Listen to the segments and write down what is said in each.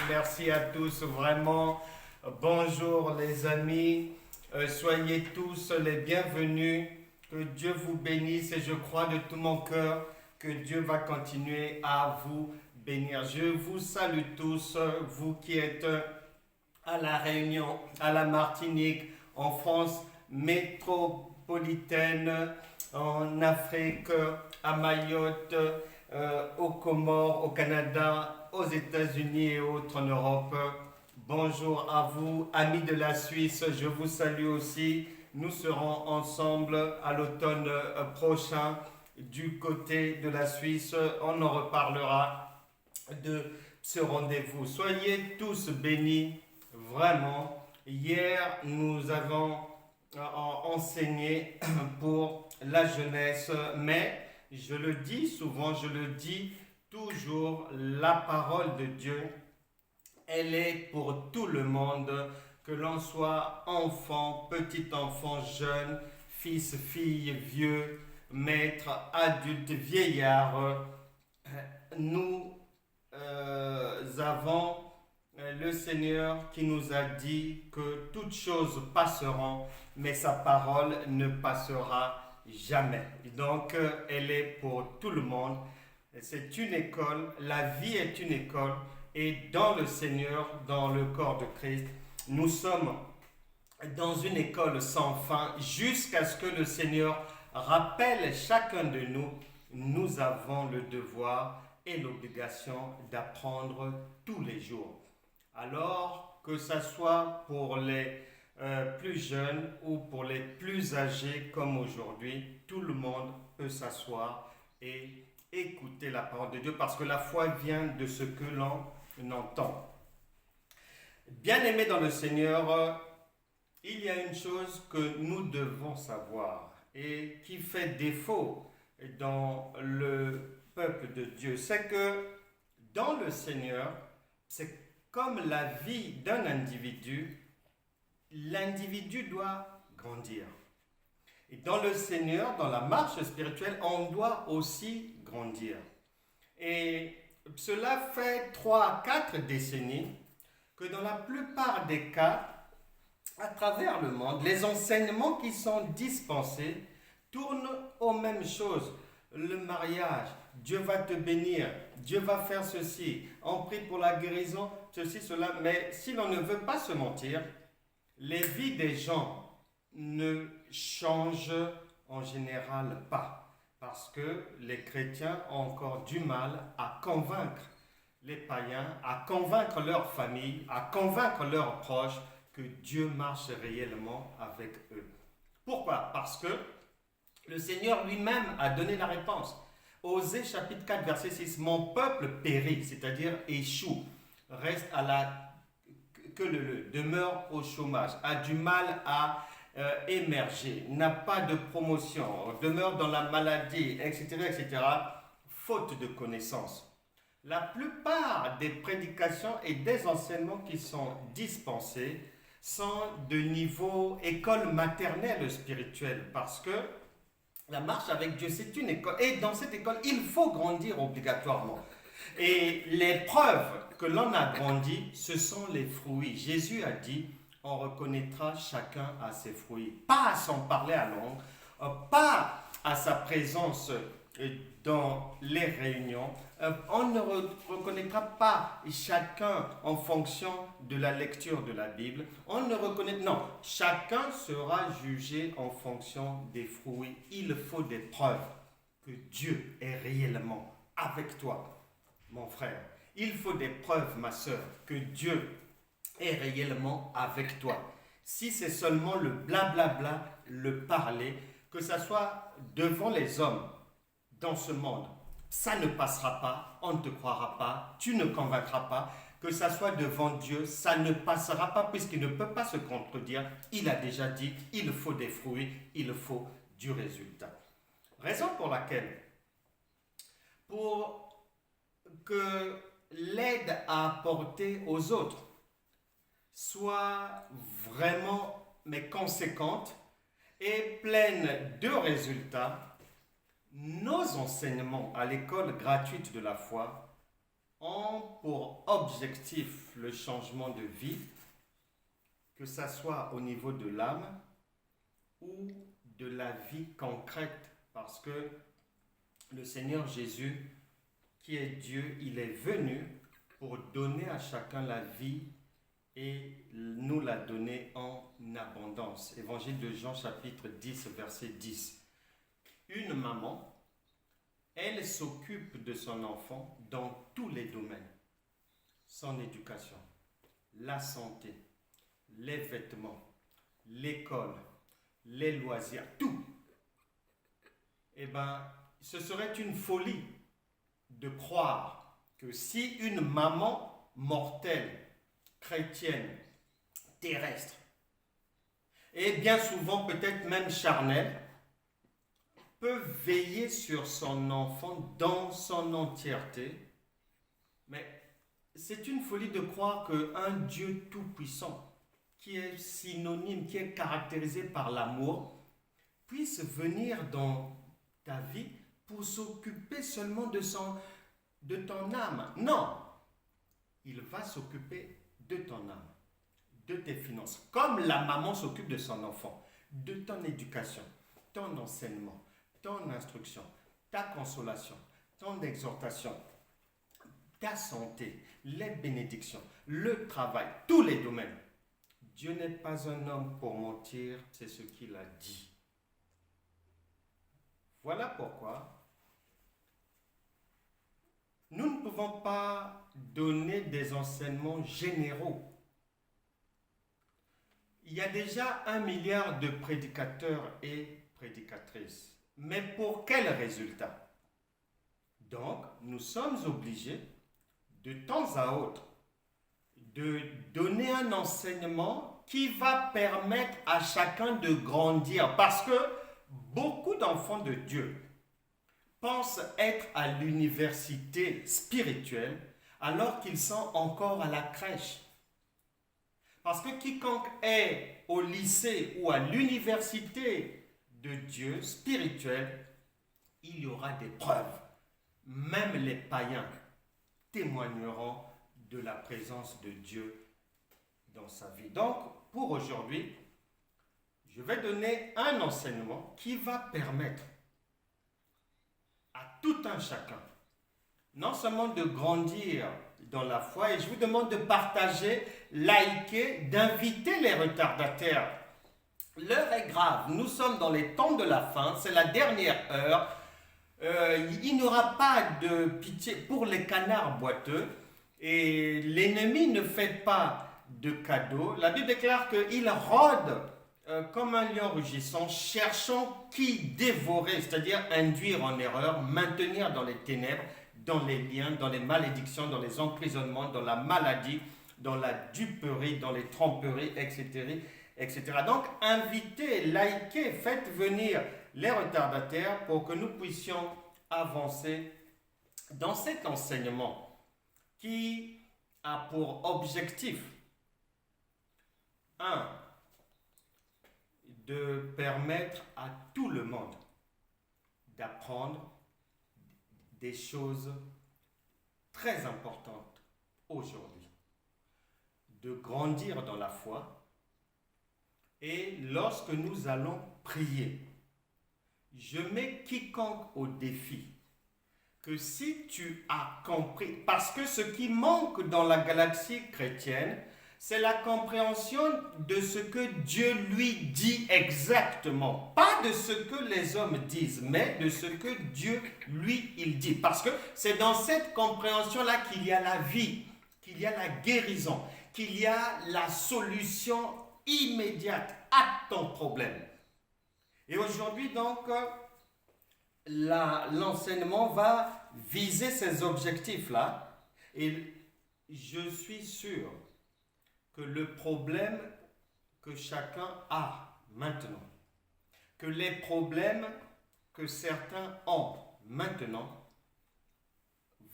merci à tous, vraiment. Bonjour les amis, soyez tous les bienvenus. Que Dieu vous bénisse et je crois de tout mon cœur que Dieu va continuer à vous bénir. Je vous salue tous, vous qui êtes à La Réunion, à la Martinique, en France métropolitaine, en Afrique, à Mayotte, aux Comores, au Canada, aux États-Unis et autres en Europe. Bonjour à vous, amis de la Suisse, je vous salue aussi. Nous serons ensemble à l'automne prochain du côté de la Suisse. On en reparlera de ce rendez-vous. Soyez tous bénis, vraiment. Hier, nous avons enseigné pour la jeunesse, mais je le dis souvent, je le dis toujours, la parole de Dieu, elle est pour tout le monde, que l'on soit enfant, petit enfant, jeune, fils, fille, vieux, maître, adulte, vieillard. Nous avons le Seigneur qui nous a dit que toutes choses passeront, mais sa parole ne passera jamais. Donc, elle est pour tout le monde. C'est une école, la vie est une école, et dans le Seigneur, dans le corps de Christ, nous sommes dans une école sans fin jusqu'à ce que le Seigneur rappelle chacun de nous. Nous avons le devoir et l'obligation d'apprendre tous les jours. Alors que ce soit pour les plus jeunes ou pour les plus âgés comme aujourd'hui, tout le monde peut s'asseoir et écouter la parole de Dieu parce que la foi vient de ce que l'on entend. Bien-aimés dans le Seigneur, il y a une chose que nous devons savoir et qui fait défaut dans le peuple de Dieu, c'est que dans le Seigneur, c'est comme la vie d'un individu, l'individu doit grandir. Et dans le Seigneur, dans la marche spirituelle, on doit aussi grandir. Et cela fait 3 à 4 décennies que dans la plupart des cas, à travers le monde, les enseignements qui sont dispensés tournent aux mêmes choses. Le mariage, Dieu va te bénir, Dieu va faire ceci, on prie pour la guérison, ceci, cela. Mais si l'on ne veut pas se mentir, les vies des gens ne changent en général pas. Parce que les chrétiens ont encore du mal à convaincre les païens, à convaincre leur famille, à convaincre leurs proches que Dieu marche réellement avec eux. Pourquoi? Parce que le Seigneur lui-même a donné la réponse. Osée chapitre 4 verset 6, mon peuple périt, c'est-à-dire échoue, reste à la demeure au chômage, a du mal à émerger, n'a pas de promotion, demeure dans la maladie, etc., faute de connaissances. La plupart des prédications et des enseignements qui sont dispensés sont de niveau école maternelle spirituelle parce que la marche avec Dieu, c'est une école. Et dans cette école, il faut grandir obligatoirement. Et les preuves que l'on a grandi, ce sont les fruits. Jésus a dit, on reconnaîtra chacun à ses fruits. Pas à son parler à langue, pas à sa présence dans les réunions. On ne reconnaîtra pas chacun en fonction de la lecture de la Bible. Non, chacun sera jugé en fonction des fruits. Il faut des preuves que Dieu est réellement avec toi, mon frère. Il faut des preuves, ma soeur, que Dieu est réellement avec toi. Si c'est seulement le blablabla, le parler, que ce soit devant les hommes dans ce monde, ça ne passera pas, on ne te croira pas, tu ne convaincras pas. Que ça soit devant Dieu, ça ne passera pas puisqu'il ne peut pas se contredire. Il a déjà dit, il faut des fruits, il faut du résultat. Raison pour laquelle, pour que l'aide à apporter aux autres soit vraiment mais conséquente et pleine de résultats, nos enseignements à l'école gratuite de la foi ont pour objectif le changement de vie, que ça soit au niveau de l'âme ou de la vie concrète, parce que le Seigneur Jésus, qui est Dieu, il est venu pour donner à chacun la vie et nous la donner en abondance. Évangile de Jean chapitre 10, verset 10. Une maman, elle s'occupe de son enfant dans tous les domaines. Son éducation, la santé, les vêtements, l'école, les loisirs, tout. Eh bien, ce serait une folie de croire que si une maman mortelle, chrétienne, terrestre, et bien souvent peut-être même charnelle, peut veiller sur son enfant dans son entièreté, mais c'est une folie de croire qu'un Dieu tout-puissant, qui est synonyme, qui est caractérisé par l'amour, puisse venir dans ta vie pour s'occuper seulement de ton âme. Non, il va s'occuper de ton âme, de tes finances, comme la maman s'occupe de son enfant, de ton éducation, ton enseignement, ton instruction, ta consolation, ton exhortation, ta santé, les bénédictions, le travail, tous les domaines. Dieu n'est pas un homme pour mentir, c'est ce qu'il a dit. Voilà pourquoi nous ne pouvons pas donner des enseignements généraux. Il y a déjà 1 milliard de prédicateurs et prédicatrices. Mais pour quel résultat? Donc, nous sommes obligés, de temps à autre, de donner un enseignement qui va permettre à chacun de grandir. Parce que beaucoup d'enfants de Dieu pensent être à l'université spirituelle alors qu'ils sont encore à la crèche. Parce que quiconque est au lycée ou à l'université de Dieu spirituel, il y aura des preuves. Même les païens témoigneront de la présence de Dieu dans sa vie. Donc, pour aujourd'hui, je vais donner un enseignement qui va permettre à tout un chacun, non seulement de grandir dans la foi, et je vous demande de partager, liker, d'inviter les retardataires. L'heure est grave, nous sommes dans les temps de la fin, c'est la dernière heure. Il n'y aura pas de pitié pour les canards boiteux et l'ennemi ne fait pas de cadeaux. La Bible déclare qu'il rôde comme un lion rugissant, cherchant qui dévorer, c'est-à-dire induire en erreur, maintenir dans les ténèbres, dans les liens, dans les malédictions, dans les emprisonnements, dans la maladie, dans la duperie, dans les tromperies, etc. Donc, invitez, likez, faites venir les retardataires pour que nous puissions avancer dans cet enseignement qui a pour objectif 1. De permettre à tout le monde d'apprendre des choses très importantes aujourd'hui, de grandir dans la foi. Et lorsque nous allons prier, je mets quiconque au défi que si tu as compris, parce que ce qui manque dans la galaxie chrétienne, c'est la compréhension de ce que Dieu lui dit exactement. Pas de ce que les hommes disent, mais de ce que Dieu lui, il dit. Parce que c'est dans cette compréhension-là qu'il y a la vie, qu'il y a la guérison, qu'il y a la solution immédiate à ton problème. Et aujourd'hui, donc, l'enseignement va viser ces objectifs-là. Et je suis sûr que le problème que chacun a maintenant, que les problèmes que certains ont maintenant,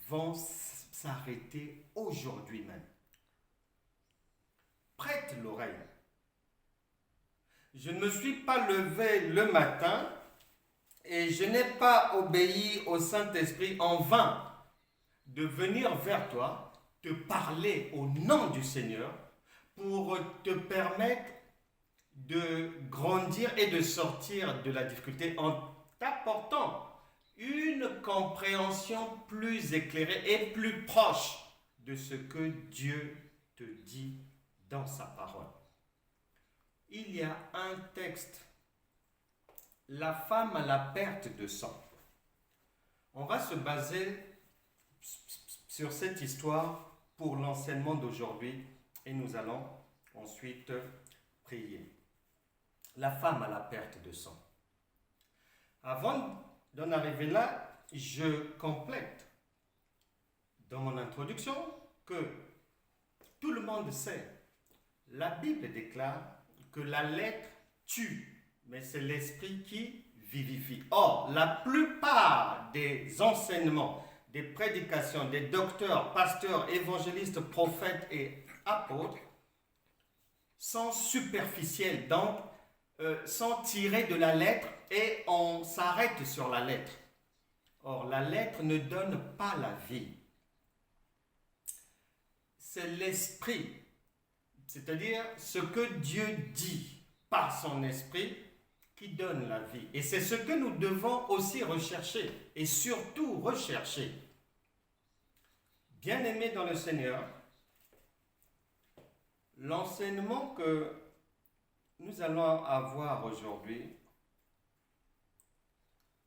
vont s'arrêter aujourd'hui même. Prête l'oreille. Je ne me suis pas levé le matin et je n'ai pas obéi au Saint-Esprit en vain de venir vers toi te parler au nom du Seigneur pour te permettre de grandir et de sortir de la difficulté en t'apportant une compréhension plus éclairée et plus proche de ce que Dieu te dit dans sa parole. Il y a un texte, la femme à la perte de sang. On va se baser sur cette histoire pour l'enseignement d'aujourd'hui et nous allons ensuite prier. La femme à la perte de sang. Avant d'en arriver là, je complète dans mon introduction que tout le monde sait, la Bible déclare que la lettre tue, mais c'est l'esprit qui vivifie. Or, la plupart des enseignements, des prédications, des docteurs, pasteurs, évangélistes, prophètes et apôtres sont superficiels, donc sont tirés de la lettre et on s'arrête sur la lettre. Or, la lettre ne donne pas la vie. C'est l'esprit, c'est-à-dire ce que Dieu dit par son esprit qui donne la vie. Et c'est ce que nous devons aussi rechercher et surtout rechercher. Bien-aimés dans le Seigneur, l'enseignement que nous allons avoir aujourd'hui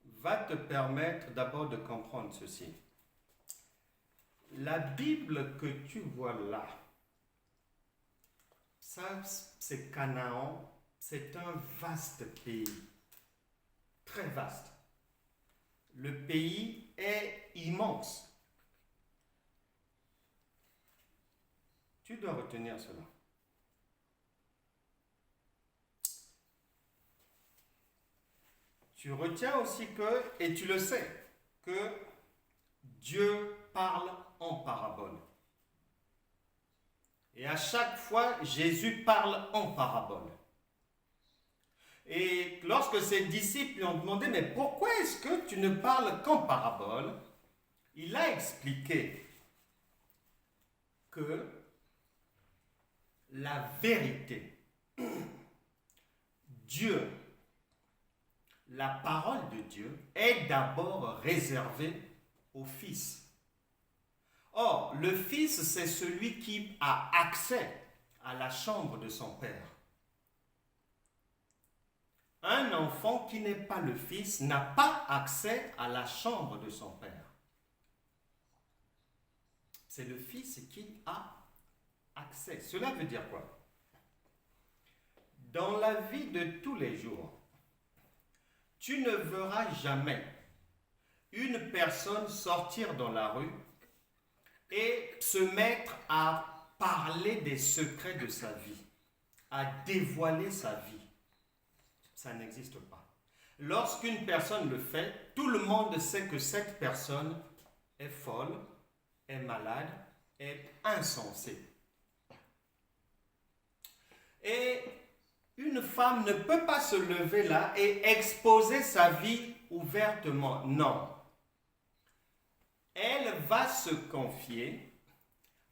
va te permettre d'abord de comprendre ceci. La Bible que tu vois là, ça c'est Canaan, c'est un vaste pays, très vaste. Le pays est immense. Tu dois retenir cela. Tu retiens aussi que, et tu le sais, que Dieu parle en parabole. Et à chaque fois, Jésus parle en parabole. Et lorsque ses disciples lui ont demandé, mais pourquoi est-ce que tu ne parles qu'en parabole? Il a expliqué que la vérité, Dieu, la parole de Dieu est d'abord réservée au Fils. Or, le Fils, c'est celui qui a accès à la chambre de son Père. Un enfant qui n'est pas le Fils n'a pas accès à la chambre de son Père. C'est le Fils qui a accès. Cela veut dire quoi? Dans la vie de tous les jours, tu ne verras jamais une personne sortir dans la rue et se mettre à parler des secrets de sa vie, à dévoiler sa vie. Ça n'existe pas. Lorsqu'une personne le fait, tout le monde sait que cette personne est folle, est malade, est insensée. Et une femme ne peut pas se lever là et exposer sa vie ouvertement. Non. Elle va se confier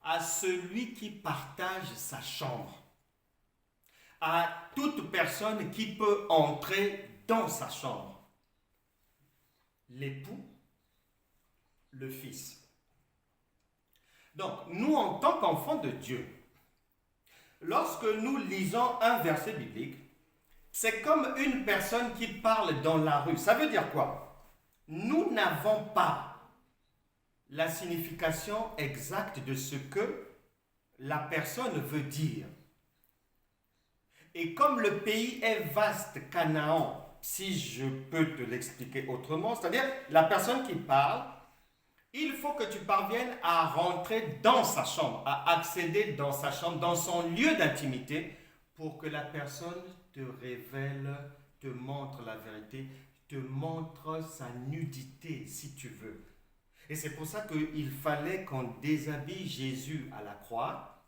à celui qui partage sa chambre, à toute personne qui peut entrer dans sa chambre. L'époux, le Fils. Donc, nous, en tant qu'enfants de Dieu, lorsque nous lisons un verset biblique, c'est comme une personne qui parle dans la rue. Ça veut dire quoi? Nous n'avons pas la signification exacte de ce que la personne veut dire. Et comme le pays est vaste, Canaan, si je peux te l'expliquer autrement, c'est-à-dire la personne qui parle, il faut que tu parviennes à rentrer dans sa chambre, à accéder dans sa chambre, dans son lieu d'intimité, pour que la personne te révèle, te montre la vérité, te montre sa nudité, si tu veux. Et c'est pour ça qu'il fallait qu'on déshabille Jésus à la croix,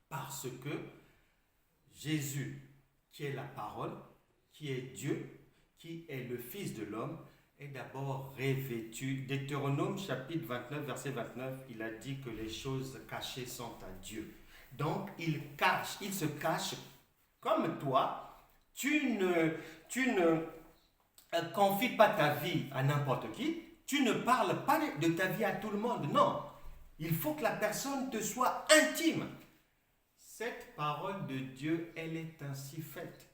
parce que Jésus, qui est la parole, qui est Dieu, qui est le Fils de l'homme, est d'abord revêtu. Deutéronome chapitre 29, verset 29, il a dit que les choses cachées sont à Dieu. Donc il se cache comme toi. Tu ne confies pas ta vie à n'importe qui. Tu ne parles pas de ta vie à tout le monde. Non, il faut que la personne te soit intime. Cette parole de Dieu, elle est ainsi faite.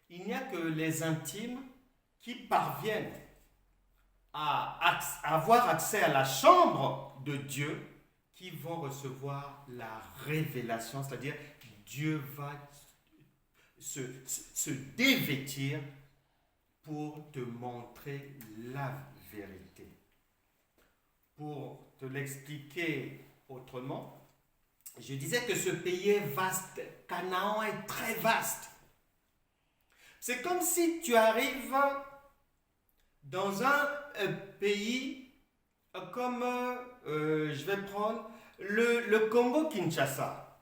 Il n'y a que les intimes qui parviennent à avoir accès à la chambre de Dieu qui vont recevoir la révélation, c'est-à-dire Dieu va se dévêtir pour te montrer la vérité. Pour te l'expliquer autrement, je disais que ce pays est vaste, Canaan est très vaste. C'est comme si tu arrives dans un pays comme, je vais prendre le Congo-Kinshasa,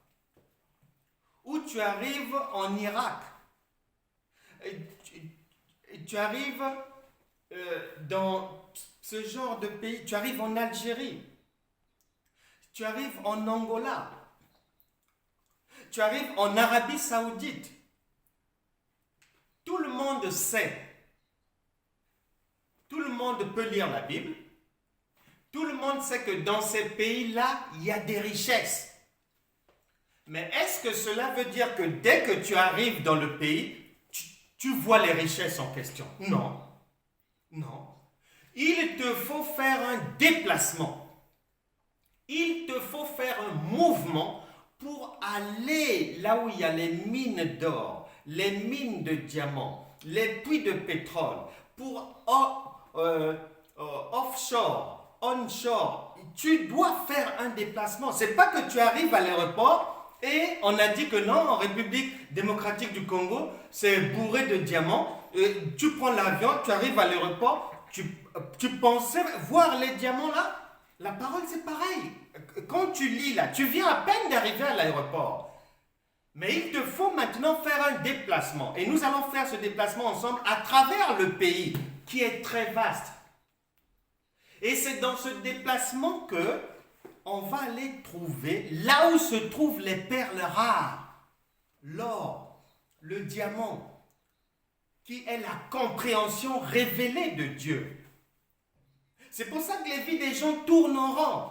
où tu arrives en Irak, tu arrives dans ce genre de pays, tu arrives en Algérie, tu arrives en Angola, tu arrives en Arabie Saoudite. Tout le monde sait, tout le monde peut lire la Bible, tout le monde sait que dans ces pays-là, il y a des richesses. Mais est-ce que cela veut dire que dès que tu arrives dans le pays, tu vois les richesses en question? Non. Non. Il te faut faire un déplacement. Il te faut faire un mouvement pour aller là où il y a les mines d'or, les mines de diamants, les puits de pétrole, pour offshore, onshore. Tu dois faire un déplacement. C'est pas que tu arrives à l'aéroport et on a dit que non, en République démocratique du Congo, c'est bourré de diamants. Tu prends l'avion, tu arrives à l'aéroport, tu pensais voir les diamants là? La parole c'est pareil. Quand tu lis là, tu viens à peine d'arriver à l'aéroport. Mais il te faut maintenant faire un déplacement. Et nous allons faire ce déplacement ensemble à travers le pays qui est très vaste. Et c'est dans ce déplacement que on va aller trouver là où se trouvent les perles rares, l'or, le diamant, qui est la compréhension révélée de Dieu. C'est pour ça que les vies des gens tournent en rond.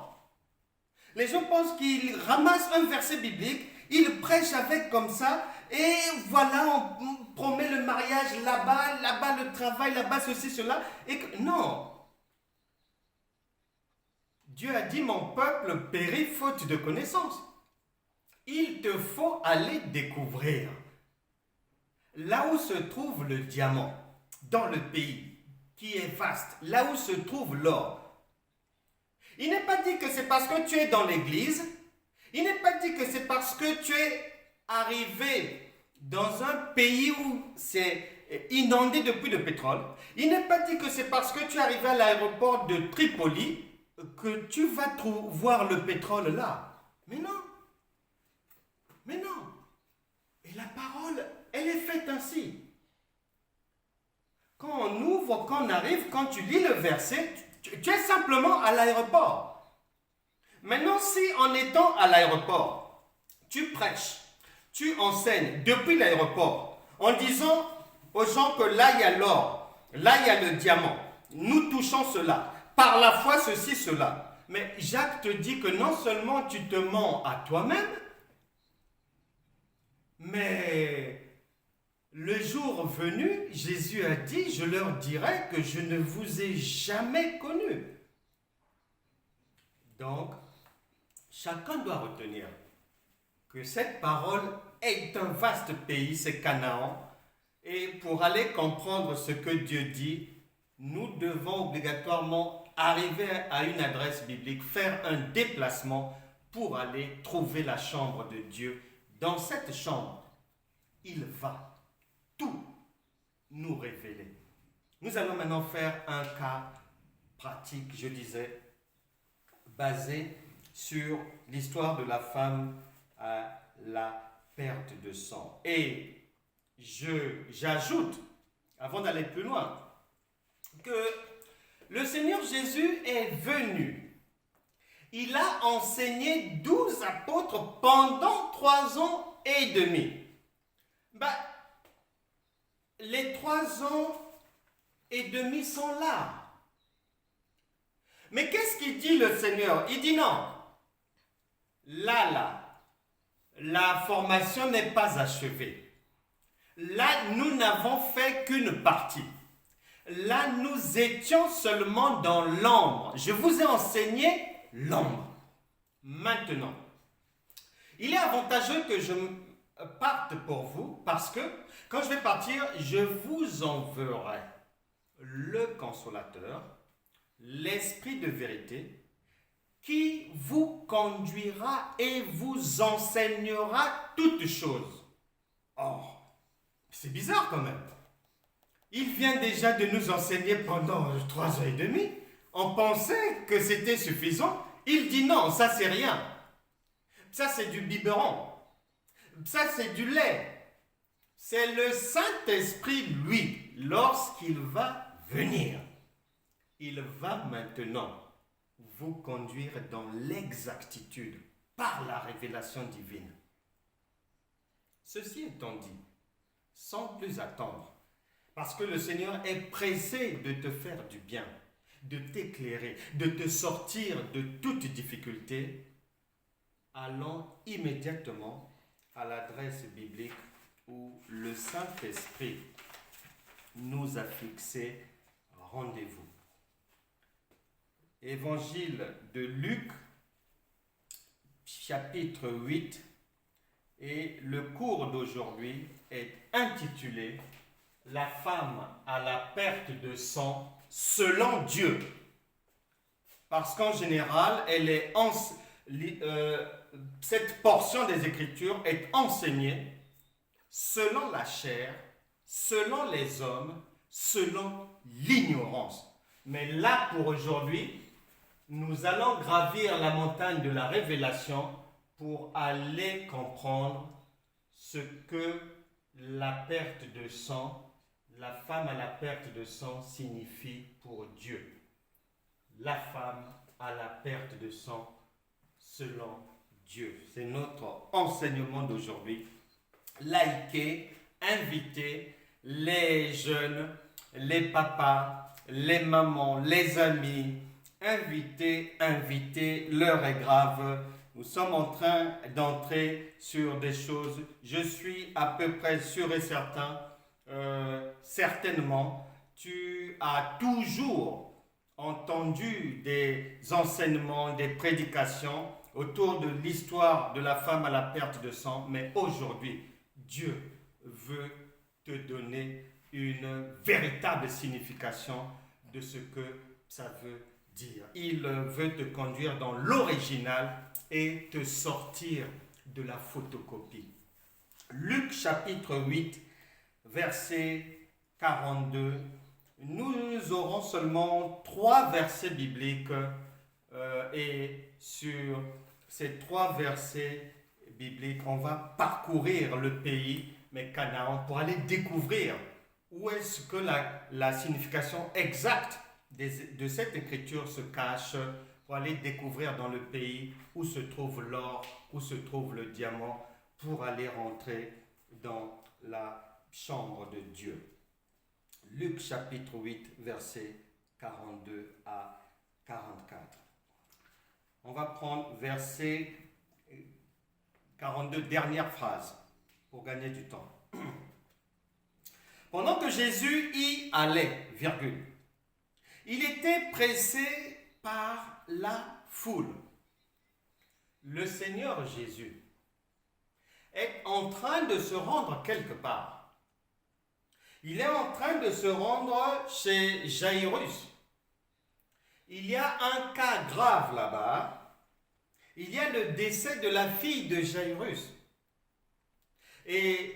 Les gens pensent qu'ils ramassent un verset biblique, ils prêchent avec comme ça, et voilà, on promet le mariage là-bas, là-bas le travail, là-bas ceci, cela. Et que, non. Dieu a dit, mon peuple périt faute de connaissance. Il te faut aller découvrir là où se trouve le diamant dans le pays qui est vaste, là où se trouve l'or. Il n'est pas dit que c'est parce que tu es dans l'église, il n'est pas dit que c'est parce que tu es arrivé dans un pays où c'est inondé de puits de pétrole, il n'est pas dit que c'est parce que tu es arrivé à l'aéroport de Tripoli que tu vas voir le pétrole là. Mais non. Mais non. Et la parole, elle est faite ainsi. Quand on ouvre, quand on arrive, quand tu lis le verset, tu es simplement à l'aéroport. Maintenant, si en étant à l'aéroport, tu prêches, tu enseignes depuis l'aéroport, en disant aux gens que là il y a l'or, là il y a le diamant, nous touchons cela, par la foi ceci, cela. Mais Jacques te dit que non seulement tu te mens à toi-même, mais le jour venu, Jésus a dit, je leur dirai que je ne vous ai jamais connus. Donc, chacun doit retenir que cette parole est un vaste pays, c'est Canaan. Et pour aller comprendre ce que Dieu dit, nous devons obligatoirement arriver à une adresse biblique, faire un déplacement pour aller trouver la chambre de Dieu. Dans cette chambre, il va tout nous révéler. Nous allons maintenant faire un cas pratique, je disais, basé sur l'histoire de la femme à la perte de sang. Et j'ajoute, avant d'aller plus loin, que le Seigneur Jésus est venu. Il a enseigné 12 apôtres pendant 3 ans et demi. Les 3 ans et demi sont là. Mais qu'est-ce qu'il dit le Seigneur? Il dit non. Là, la formation n'est pas achevée. Là, nous n'avons fait qu'une partie. Là, nous étions seulement dans l'ombre. Je vous ai enseigné l'ombre. Maintenant, il est avantageux que je parte pour vous parce que quand je vais partir, je vous enverrai le consolateur, l'esprit de vérité, qui vous conduira et vous enseignera toutes choses. Or, c'est bizarre quand même. Il vient déjà de nous enseigner pendant 3 ans et demi. On pensait que c'était suffisant. Il dit non, ça c'est rien. Ça c'est du biberon. Ça c'est du lait. C'est le Saint-Esprit, lui, lorsqu'il va venir. Il va maintenant vous conduire dans l'exactitude par la révélation divine. Ceci étant dit, sans plus attendre, parce que le Seigneur est pressé de te faire du bien, de t'éclairer, de te sortir de toute difficulté, allons immédiatement à l'adresse biblique où le Saint-Esprit nous a fixé rendez-vous. Évangile de Luc, chapitre 8, et le cours d'aujourd'hui est intitulé « La femme à la perte de sang selon Dieu ». Parce qu'en général, cette portion des Écritures est enseignée selon la chair, selon les hommes, selon l'ignorance. Mais là, pour aujourd'hui, nous allons gravir la montagne de la révélation pour aller comprendre ce que la perte de sang, la femme à la perte de sang signifie pour Dieu. La femme à la perte de sang selon Dieu. C'est notre enseignement d'aujourd'hui. Likez, invitez les jeunes, les papas, les mamans, les amis. Invitez, l'heure est grave. Nous sommes en train d'entrer sur des choses. Je suis à peu près sûr et certain, certainement, tu as toujours entendu des enseignements, des prédications autour de l'histoire de la femme à la perte de sang, mais aujourd'hui, Dieu veut te donner une véritable signification de ce que ça veut dire. Il veut te conduire dans l'original et te sortir de la photocopie. Luc chapitre 8, verset 42. Nous aurons seulement 3 versets bibliques et sur ces 3 versets bibliques, on va parcourir le pays, mais Canaan, pour aller découvrir où est-ce que la signification exacte de cette écriture se cache, pour aller découvrir dans le pays où se trouve l'or, où se trouve le diamant, pour aller rentrer dans la chambre de Dieu. Luc chapitre 8, versets 42 à 44. On va prendre verset 42, dernière phrase, pour gagner du temps. Pendant que Jésus y allait, virgule, il était pressé par la foule. Le Seigneur Jésus est en train de se rendre quelque part. Il est en train de se rendre chez Jairus. Il y a un cas grave là-bas. Il y a le décès de la fille de Jairus. Et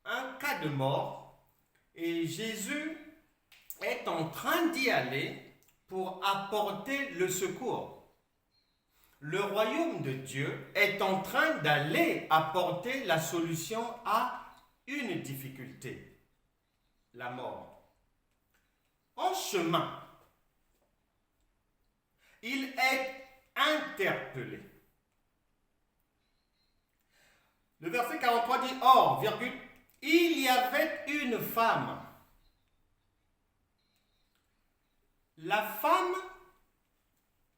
un cas de mort. Et Jésus est en train d'y aller pour apporter le secours. Le royaume de Dieu est en train d'aller apporter la solution à une difficulté, la mort. en chemin, il est interpellé. Le verset 43 dit, or, virgule, il y avait une femme. La femme,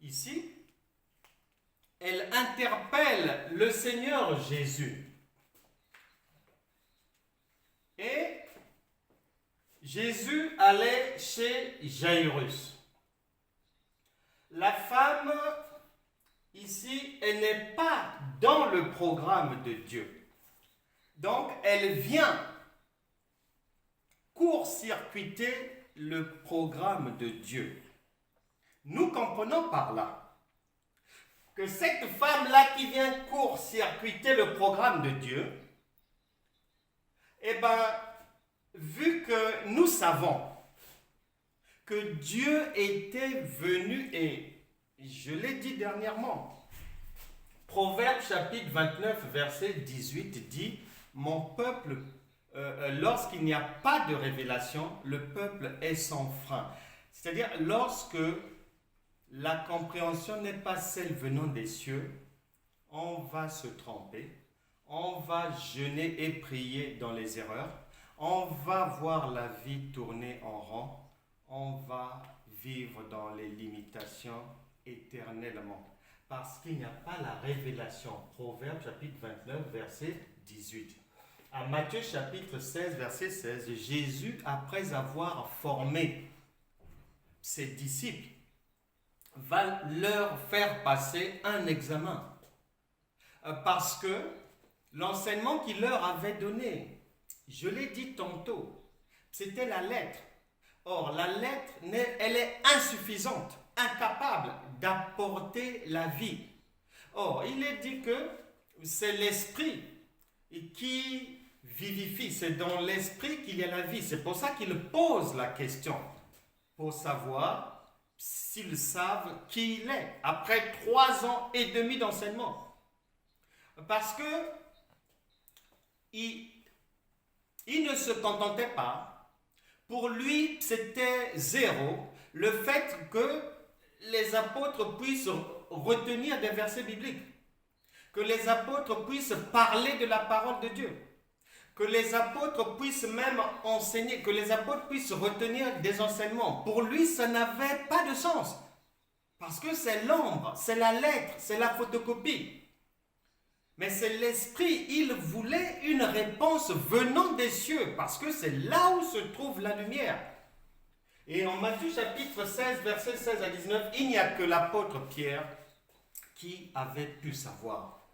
ici, elle interpelle le Seigneur Jésus. Et Jésus allait chez Jairus. La femme, ici, elle n'est pas dans le programme de Dieu. Donc, elle vient court-circuiter le programme de Dieu. Nous comprenons par là que cette femme-là qui vient court-circuiter le programme de Dieu, eh bien, vu que nous savons que Dieu était venu, et je l'ai dit dernièrement, Proverbe chapitre 29, verset 18 dit, mon peuple, lorsqu'il n'y a pas de révélation, le peuple est sans frein. C'est-à-dire, lorsque la compréhension n'est pas celle venant des cieux, on va se tromper, on va jeûner et prier dans les erreurs, on va voir la vie tourner en rond, on va vivre dans les limitations éternellement. Parce qu'il n'y a pas la révélation. Proverbe chapitre 29, verset 18. À Matthieu chapitre 16, verset 16, Jésus, après avoir formé ses disciples, va leur faire passer un examen. Parce que l'enseignement qu'il leur avait donné, je l'ai dit tantôt, c'était la lettre. Or, la lettre, elle est insuffisante, incapable d'apporter la vie. Or, il est dit que c'est l'esprit qui vivifie, c'est dans l'esprit qu'il y a la vie. C'est pour ça qu'il pose la question, pour savoir s'ils savent qui il est, après 3 ans et demi d'enseignement. Parce que il ne se contentait pas. Pour lui, c'était zéro le fait que les apôtres puissent retenir des versets bibliques, que les apôtres puissent parler de la parole de Dieu, que les apôtres puissent même enseigner, que les apôtres puissent retenir des enseignements. Pour lui, ça n'avait pas de sens, parce que c'est l'ombre, c'est la lettre, c'est la photocopie. Mais c'est l'esprit, il voulait une réponse venant des cieux, parce que c'est là où se trouve la lumière. Et en Matthieu chapitre 16, versets 16 à 19, il n'y a que l'apôtre Pierre qui avait pu savoir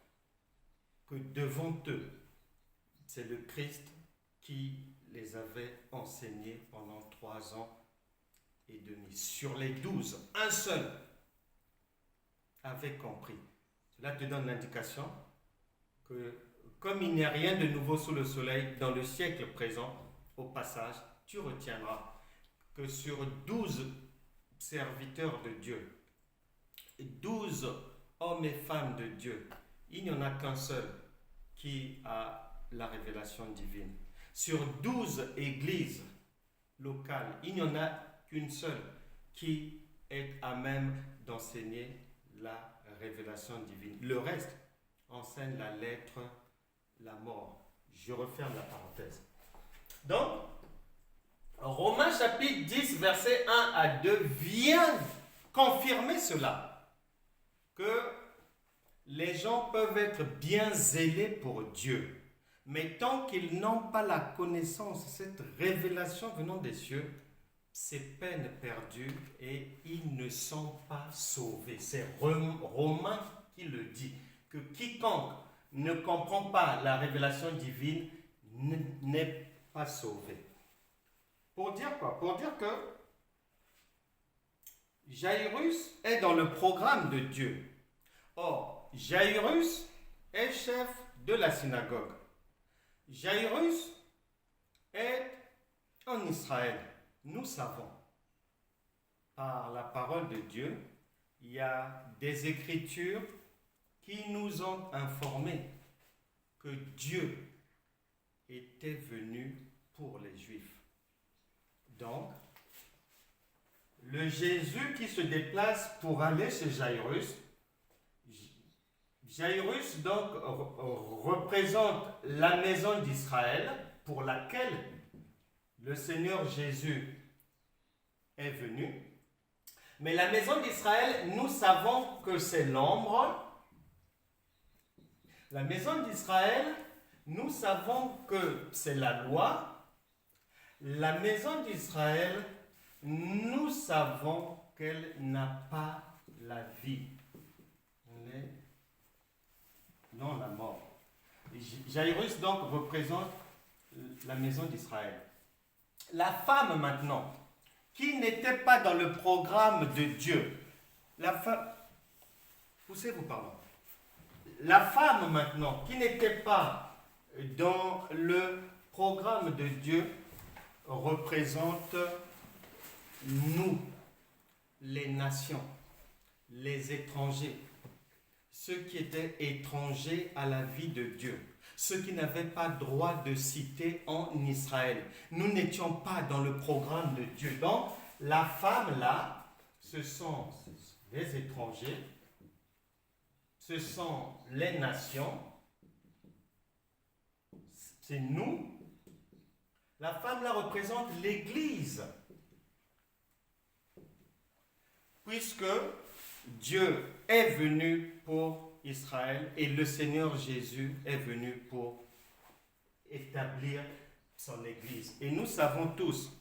que devant eux, c'est le Christ qui les avait enseignés pendant 3 ans et demi. Sur les 12, un seul avait compris. Cela te donne l'indication que comme il n'y a rien de nouveau sous le soleil dans le siècle présent, au passage, tu retiendras que sur 12 serviteurs de Dieu, 12 hommes et femmes de Dieu, il n'y en a qu'un seul qui a la révélation divine. Sur 12 églises locales, il n'y en a qu'une seule qui est à même d'enseigner la révélation divine. Le reste enseigne la lettre, la mort. Je referme la parenthèse. Donc, Romains chapitre 10, verset 1 à 2 vient confirmer cela, que les gens peuvent être bien zélés pour Dieu, mais tant qu'ils n'ont pas la connaissance, cette révélation venant des cieux, c'est peine perdue et ils ne sont pas sauvés. C'est Romain qui le dit, que quiconque ne comprend pas la révélation divine n'est pas sauvé. Pour dire quoi? Pour dire que Jairus est dans le programme de Dieu. Or, Jairus est chef de la synagogue. Jairus est en Israël. Nous savons, par la parole de Dieu, il y a des écritures qui nous ont informés que Dieu était venu pour les Juifs. Donc, Le Jésus qui se déplace pour aller chez Jairus. Jairus donc représente la maison d'Israël pour laquelle le Seigneur Jésus est venu. Mais la maison d'Israël, nous savons que c'est l'ombre. La maison d'Israël, nous savons que c'est la loi. La maison d'Israël, nous savons qu'elle n'a pas la vie. Elle est dans la mort. Jairus donc représente la maison d'Israël. La femme maintenant, qui n'était pas dans le programme de Dieu. La femme, poussez-vous pardon. La femme maintenant, qui n'était pas dans le programme de Dieu, représente nous, les nations, les étrangers, ceux qui étaient étrangers à la vie de Dieu, ceux qui n'avaient pas droit de cité en Israël. Nous n'étions pas dans le programme de Dieu. Donc, la femme là, ce sont les étrangers, ce sont les nations, c'est nous. La femme là représente l'Église. Puisque Dieu est venu pour Israël et le Seigneur Jésus est venu pour établir son Église. Et nous savons tous,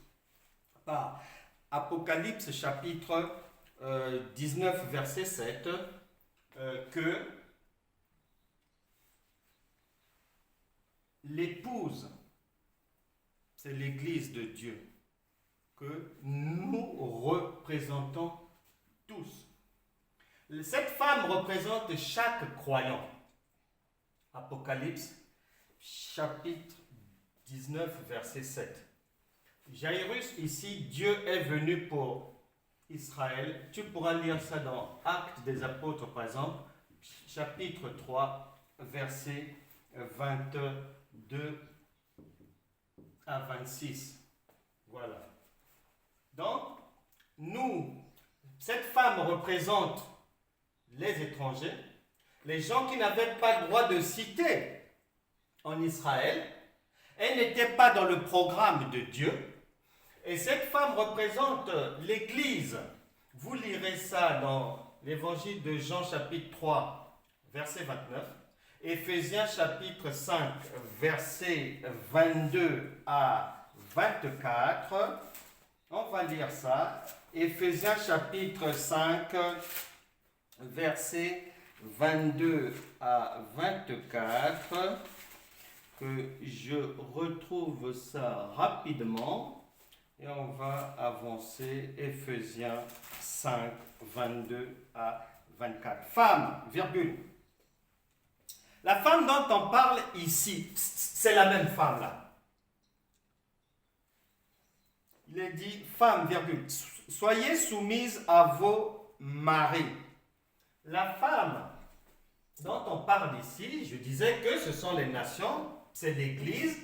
par Apocalypse chapitre 19, verset 7, que l'épouse, c'est l'Église de Dieu, que nous représentons tous. Cette femme représente chaque croyant. Apocalypse, chapitre 19, verset 7. Jairus, ici, Dieu est venu pour Israël. Tu pourras lire ça dans Actes des Apôtres, par exemple, chapitre 3, verset 22 à 26. Voilà. Donc, nous, cette femme représente les étrangers, les gens qui n'avaient pas droit de cité en Israël. Elle n'était pas dans le programme de Dieu. Et cette femme représente l'Église. Vous lirez ça dans l'évangile de Jean chapitre 3, verset 29. Éphésiens chapitre 5, verset 22 à 24. On va lire ça. Éphésiens chapitre 5, verset 22 à 24. Que je retrouve ça rapidement. Et on va avancer. Éphésiens 5, 22 à 24. Femme, virgule. La femme dont on parle ici, c'est la même femme là. Il est dit, femme, virgule, soyez soumises à vos maris. La femme dont on parle ici, je disais que ce sont les nations, c'est l'Église,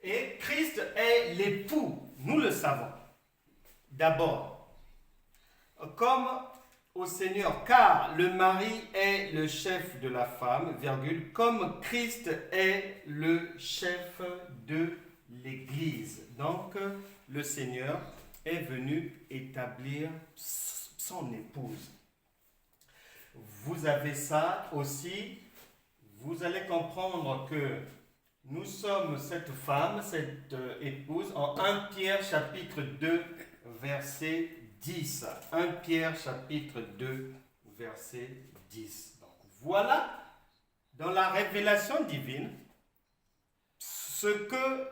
et Christ est l'époux, nous le savons. D'abord, comme au Seigneur, car le mari est le chef de la femme, virgule, comme Christ est le chef de l'Église. Donc, le Seigneur est venu établir son épouse. Vous avez ça aussi, vous allez comprendre que nous sommes cette femme, cette épouse, en 1 Pierre chapitre 2, verset 10. 1 Pierre chapitre 2, verset 10. Donc, voilà, dans la révélation divine, ce que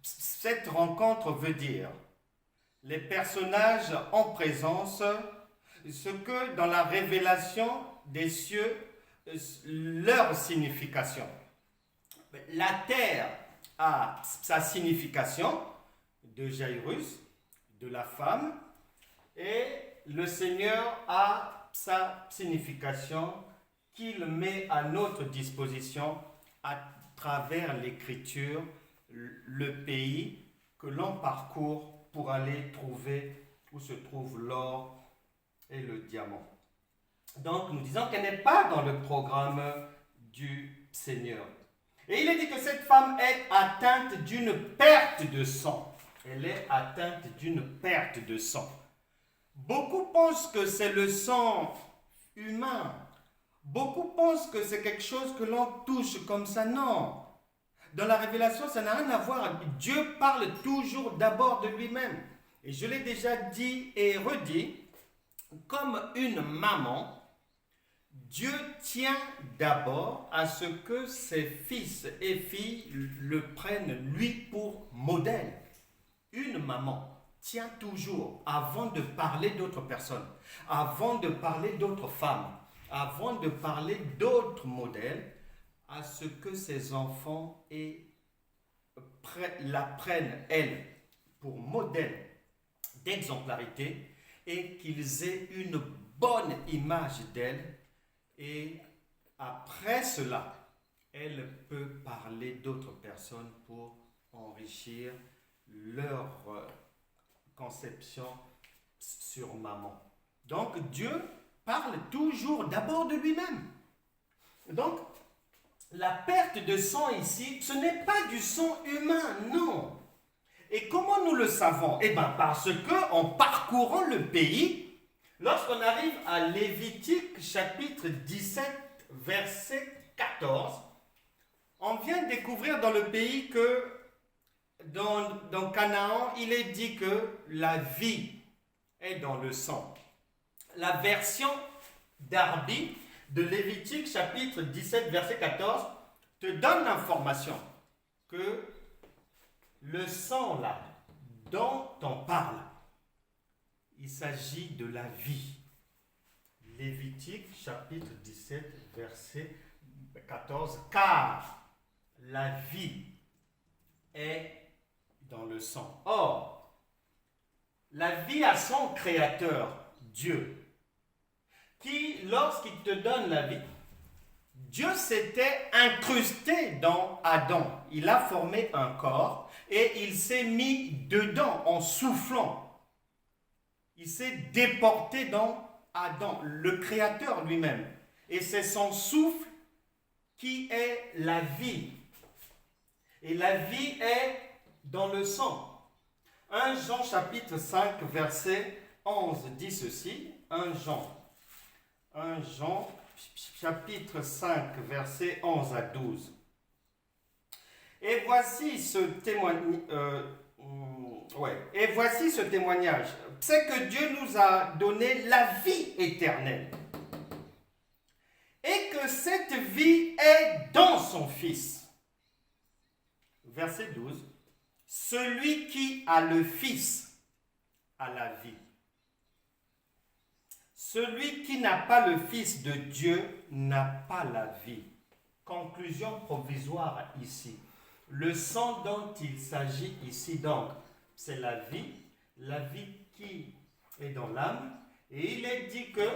cette rencontre veut dire. Les personnages en présence, ce que dans la révélation des cieux, leur signification. La terre a sa signification de Jairus, de la femme, et le Seigneur a sa signification qu'il met à notre disposition à travers l'Écriture, le pays que l'on parcourt pour aller trouver où se trouvent l'or et le diamant. Donc, nous disons qu'elle n'est pas dans le programme du Seigneur. Et il est dit que cette femme est atteinte d'une perte de sang. Elle est atteinte d'une perte de sang. Beaucoup pensent que c'est le sang humain. Beaucoup pensent que c'est quelque chose que l'on touche comme ça. Non. Dans la révélation, ça n'a rien à voir. Dieu parle toujours d'abord de lui-même. Et je l'ai déjà dit et redit, comme une maman, Dieu tient d'abord à ce que ses fils et filles le prennent lui pour modèle. Une maman tient toujours, avant de parler d'autres personnes, avant de parler d'autres femmes, avant de parler d'autres modèles, à ce que ses enfants la prennent, elle, pour modèle d'exemplarité et qu'ils aient une bonne image d'elle. Et après cela, elle peut parler d'autres personnes pour enrichir leur conception sur maman. Donc Dieu parle toujours d'abord de lui-même. Donc la perte de sang ici, ce n'est pas du sang humain, non. Et comment nous le savons? Eh bien parce que en parcourant le pays, lorsqu'on arrive à Lévitique chapitre 17 verset 14, on vient découvrir dans le pays que dans Canaan, il est dit que la vie est dans le sang. La version d'Arbi de Lévitique chapitre 17 verset 14 te donne l'information que le sang là dont on parle, il s'agit de la vie. Lévitique chapitre 17 verset 14, car la vie est dans le sang. Or, la vie a son créateur, Dieu, qui, lorsqu'il te donne la vie, Dieu s'était incrusté dans Adam. Il a formé un corps et il s'est mis dedans en soufflant. Il s'est déporté dans Adam, le créateur lui-même. Et c'est son souffle qui est la vie. Et la vie est dans le sang. 1 Jean chapitre 5 verset 11 dit ceci. 1 Jean chapitre 5 verset 11 à 12. Et voici ce témoignage. C'est que Dieu nous a donné la vie éternelle. Et que cette vie est dans son Fils. Verset 12. Celui qui a le Fils a la vie. Celui qui n'a pas le Fils de Dieu n'a pas la vie. Conclusion provisoire ici. Le sang dont il s'agit ici, donc, c'est la vie qui est dans l'âme. Et il est dit que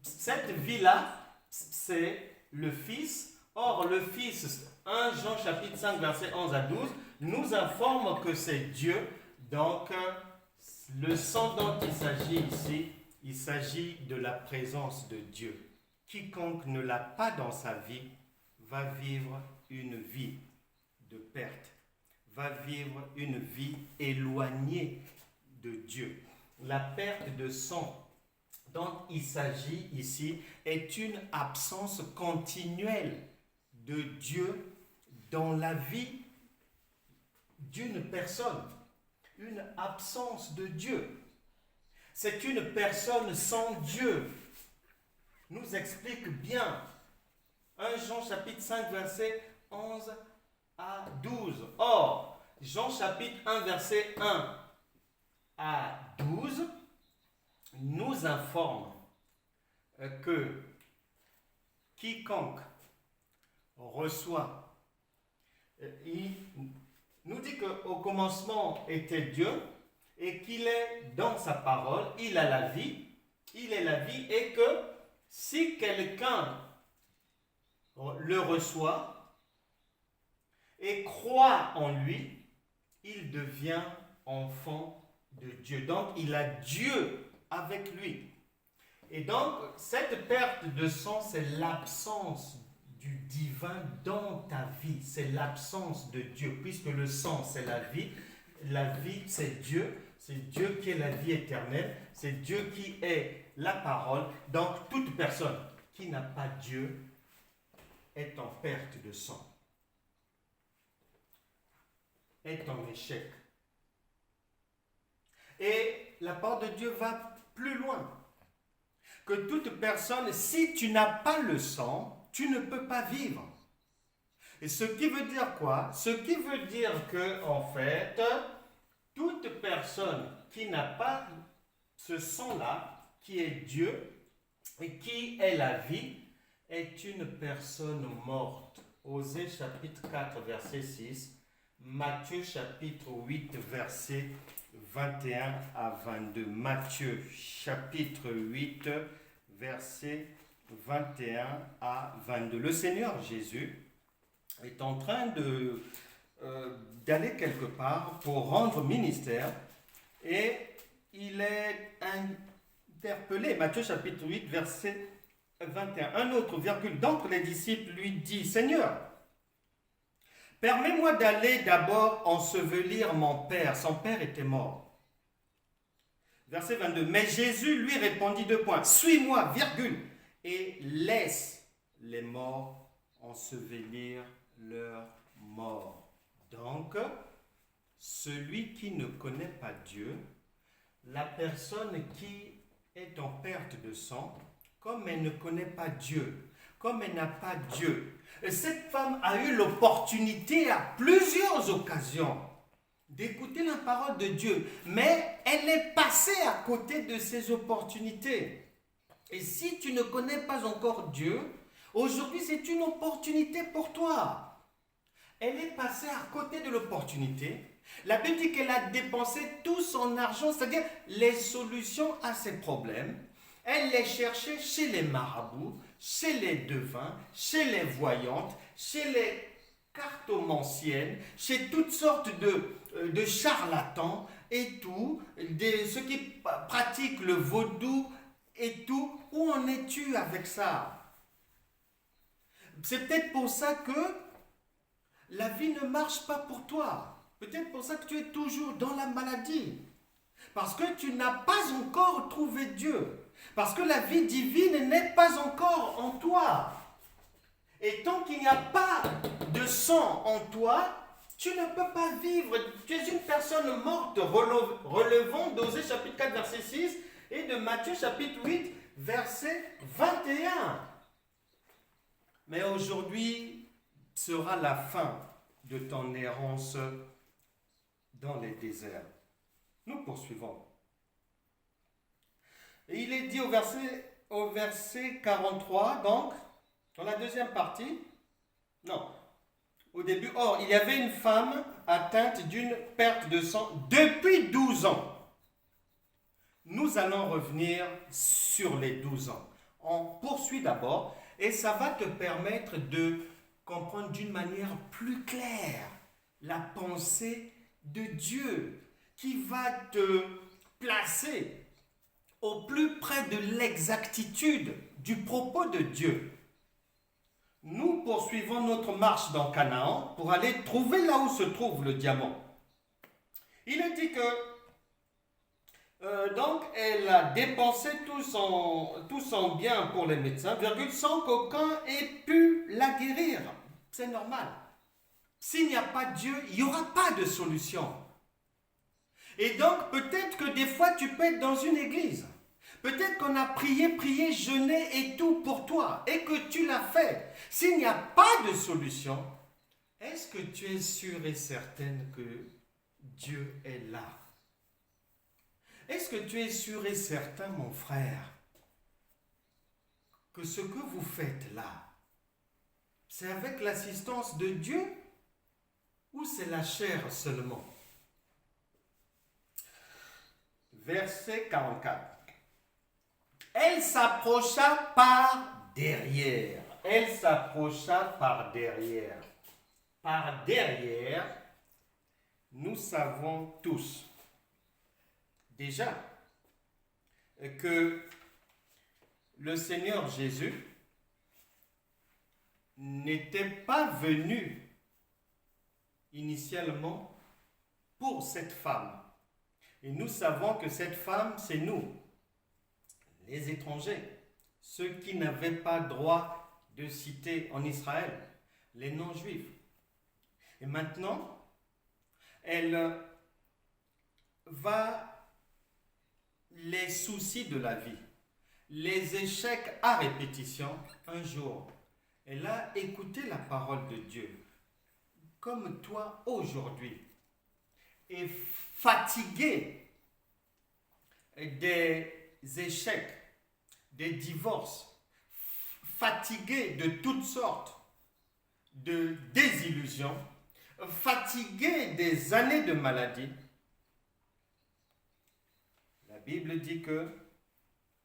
cette vie-là, c'est le Fils. Or, le Fils, 1 Jean chapitre 5, verset 11 à 12, nous informe que c'est Dieu. Donc, le sang dont il s'agit ici, il s'agit de la présence de Dieu. Quiconque ne l'a pas dans sa vie va vivre une vie de perte, va vivre une vie éloignée de Dieu. La perte de sang dont il s'agit ici est une absence continuelle de Dieu dans la vie d'une personne. Une absence de Dieu. C'est une personne sans Dieu. Nous explique bien 1 Jean chapitre 5 verset 11 à 12. Or, Jean chapitre 1 verset 1 à 12 nous informe que quiconque reçoit, il nous dit qu'au commencement était Dieu et qu'il est dans sa parole, il a la vie, il est la vie et que si quelqu'un le reçoit et croit en lui, il devient enfant de Dieu. Donc, il a Dieu avec lui. Et donc, cette perte de sang, c'est l'absence du divin dans ta vie. C'est l'absence de Dieu, puisque le sang, c'est la vie. La vie, c'est Dieu. C'est Dieu qui est la vie éternelle. C'est Dieu qui est la parole. Donc, toute personne qui n'a pas Dieu est en perte de sang, est en échec. Et la parole de Dieu va plus loin. Que toute personne, si tu n'as pas le sang, tu ne peux pas vivre. Et ce qui veut dire quoi? Ce qui veut dire que, en fait, toute personne qui n'a pas ce sang-là, qui est Dieu et qui est la vie, est une personne morte. Osée chapitre 4, verset 6, Matthieu chapitre 8, verset 21 à 22. Matthieu chapitre 8, verset 21 à 22. Le Seigneur Jésus est en train d'aller quelque part pour rendre ministère et il est interpellé. Matthieu chapitre 8, verset 21. Un autre, virgule. Donc les disciples lui disent, Seigneur, permets-moi d'aller d'abord ensevelir mon père. Son père était mort. Verset 22. Mais Jésus lui répondit 2 points. Suis-moi, virgule, et laisse les morts ensevelir leurs morts. Donc, celui qui ne connaît pas Dieu, la personne qui est en perte de sang, comme elle ne connaît pas Dieu, comme elle n'a pas Dieu, cette femme a eu l'opportunité à plusieurs occasions d'écouter la parole de Dieu, mais elle est passée à côté de ces opportunités. Et si tu ne connais pas encore Dieu, aujourd'hui c'est une opportunité pour toi. Elle est passée à côté de l'opportunité. La Bible dit qu'elle a dépensé tout son argent, c'est-à-dire les solutions à ses problèmes. Elle les cherchait chez les marabouts, chez les devins, chez les voyantes, chez les cartomanciennes, chez toutes sortes de charlatans et tout, ceux qui pratiquent le vaudou et tout. Où en es-tu avec ça? C'est peut-être pour ça que la vie ne marche pas pour toi. Peut-être pour ça que tu es toujours dans la maladie. Parce que tu n'as pas encore trouvé Dieu. Parce que la vie divine n'est pas encore en toi. Et tant qu'il n'y a pas de sang en toi, tu ne peux pas vivre. Tu es une personne morte, relevant d'Osée chapitre 4, verset 6 et de Matthieu chapitre 8, verset 21. Mais aujourd'hui sera la fin de ton errance dans les déserts. Nous poursuivons. Et il est dit au verset 43, donc, dans la deuxième partie, non, au début, or, il y avait une femme atteinte d'une perte de sang depuis 12 ans. Nous allons revenir sur les 12 ans. On poursuit d'abord, et ça va te permettre de comprendre d'une manière plus claire la pensée de Dieu, qui va te placer au plus près de l'exactitude du propos de Dieu. Nous poursuivons notre marche dans Canaan pour aller trouver là où se trouve le diamant. Il est dit que donc elle a dépensé tout son bien pour les médecins, sans qu'aucun ait pu la guérir. C'est normal. S'il n'y a pas Dieu, il n'y aura pas de solution. Et donc peut-être que des fois tu peux être dans une église. Peut-être qu'on a prié, jeûné et tout pour toi et que tu l'as fait. S'il n'y a pas de solution, est-ce que tu es sûr et certaine que Dieu est là? Est-ce que tu es sûr et certain, mon frère, que ce que vous faites là, c'est avec l'assistance de Dieu ou c'est la chair seulement? Verset 44. Elle s'approcha par derrière. Elle s'approcha par derrière. Par derrière nous savons tous déjà que le Seigneur Jésus n'était pas venu initialement pour cette femme. Et nous savons que cette femme, c'est nous, les étrangers, ceux qui n'avaient pas droit de cité en Israël, les non-juifs. Et maintenant, elle va les soucis de la vie, les échecs à répétition, un jour, elle a écouté la parole de Dieu, comme toi aujourd'hui, et fatiguée des échecs, des divorces, fatiguée de toutes sortes de désillusions, fatiguée des années de maladie, la Bible dit que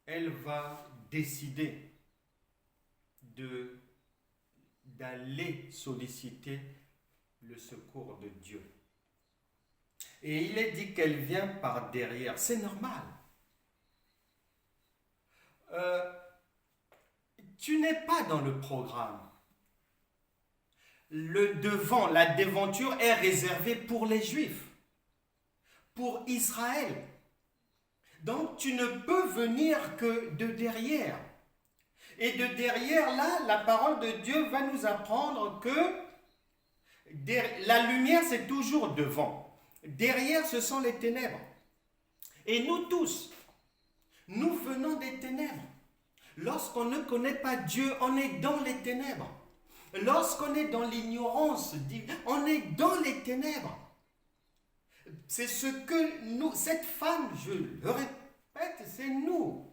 elle va décider d'aller solliciter le secours de Dieu. Et il est dit qu'elle vient par derrière. C'est normal. Tu n'es pas dans le programme. Le devant, la devanture est réservée pour les Juifs, pour Israël. Donc tu ne peux venir que de derrière. Et de derrière là, la parole de Dieu va nous apprendre que la lumière c'est toujours devant. Derrière ce sont les ténèbres. Et nous tous, nous venons des ténèbres. Lorsqu'on ne connaît pas Dieu, on est dans les ténèbres. Lorsqu'on est dans l'ignorance, on est dans les ténèbres. C'est ce que nous, cette femme, je le répète, c'est nous.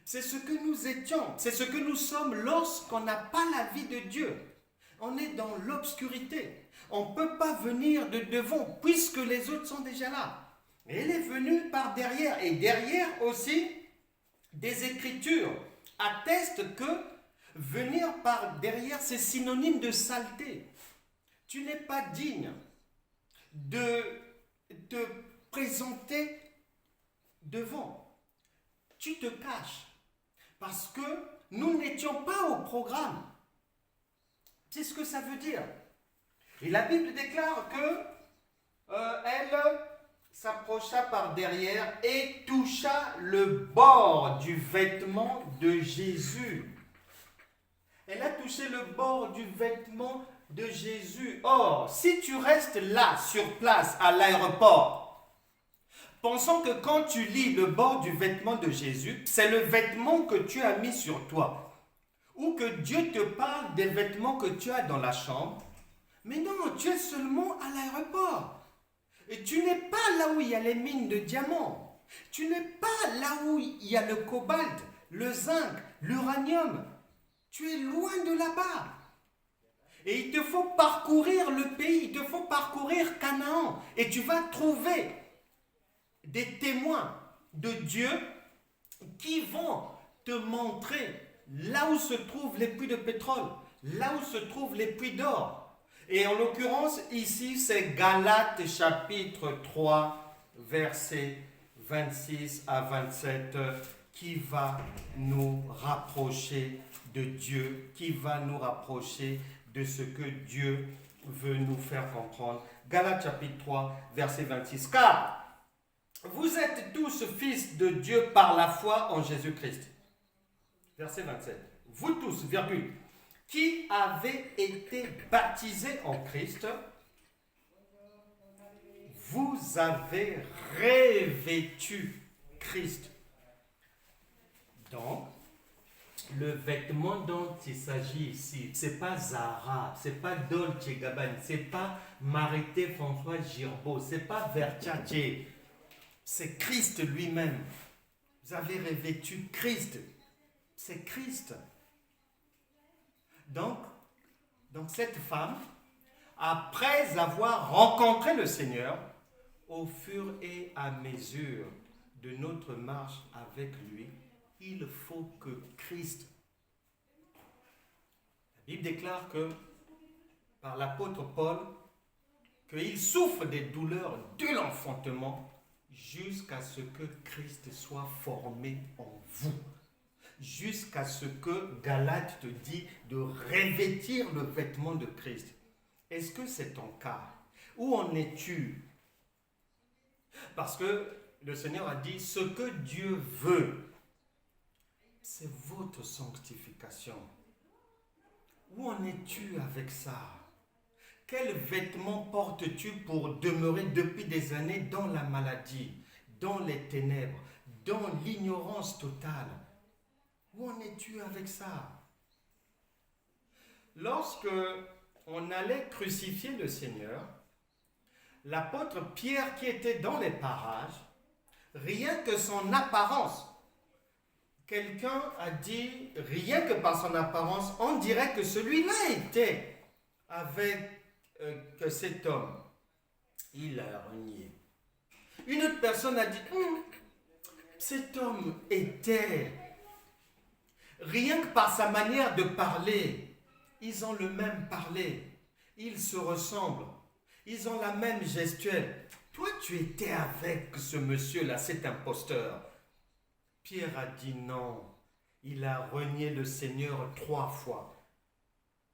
C'est ce que nous étions, c'est ce que nous sommes lorsqu'on n'a pas la vie de Dieu. On est dans l'obscurité. On ne peut pas venir de devant puisque les autres sont déjà là. Elle est venue par derrière. Et derrière aussi, des Écritures attestent que venir par derrière, c'est synonyme de saleté. Tu n'es pas digne de te présenter devant. Tu te caches parce que nous n'étions pas au programme. C'est ce que ça veut dire. Et la Bible déclare que elle s'approcha par derrière et toucha le bord du vêtement de Jésus. Elle a touché le bord du vêtement de Jésus. Or, si tu restes là, sur place, à l'aéroport, pensons que quand tu lis le bord du vêtement de Jésus, c'est le vêtement que tu as mis sur toi. Ou que Dieu te parle des vêtements que tu as dans la chambre. Mais non, tu es seulement à l'aéroport. Et tu n'es pas là où il y a les mines de diamants. Tu n'es pas là où il y a le cobalt, le zinc, l'uranium. Tu es loin de là-bas. Et il te faut parcourir le pays, il te faut parcourir Canaan. Et tu vas trouver des témoins de Dieu qui vont te montrer là où se trouvent les puits de pétrole, là où se trouvent les puits d'or. Et en l'occurrence, ici, c'est Galates chapitre 3, versets 26 à 27, qui va nous rapprocher de Dieu, qui va nous rapprocher de ce que Dieu veut nous faire comprendre. Galates chapitre 3, verset 26. Car vous êtes tous fils de Dieu par la foi en Jésus-Christ. Verset 27. Vous tous, virgule, qui avez été baptisés en Christ, vous avez revêtu Christ. Donc, le vêtement dont il s'agit ici, c'est pas Zara, c'est pas Dolce Gabbana, c'est pas Marité François Girbeau, c'est pas Versace, c'est Christ lui-même. Vous avez revêtu Christ. C'est Christ. Donc cette femme, après avoir rencontré le Seigneur, au fur et à mesure de notre marche avec lui, il faut que Christ. La Bible déclare que, par l'apôtre Paul, qu'il souffre des douleurs de l'enfantement jusqu'à ce que Christ soit formé en vous. Jusqu'à ce que Galate te dit de revêtir le vêtement de Christ. Est-ce que c'est ton cas? Où en es-tu? Parce que le Seigneur a dit, ce que Dieu veut, c'est votre sanctification. Où en es-tu avec ça? Quel vêtement portes-tu pour demeurer depuis des années dans la maladie, dans les ténèbres, dans l'ignorance totale? Où en es-tu avec ça? Lorsque on allait crucifier le Seigneur, l'apôtre Pierre qui était dans les parages, rien que son apparence, quelqu'un a dit, rien que par son apparence, on dirait que celui-là était avec cet homme. Il a renié. Une autre personne a dit, cet homme était, rien que par sa manière de parler, ils ont le même parler, ils se ressemblent, ils ont la même gestuelle. Toi, tu étais avec ce monsieur-là, cet imposteur. Pierre a dit non. Il a renié le Seigneur 3 fois.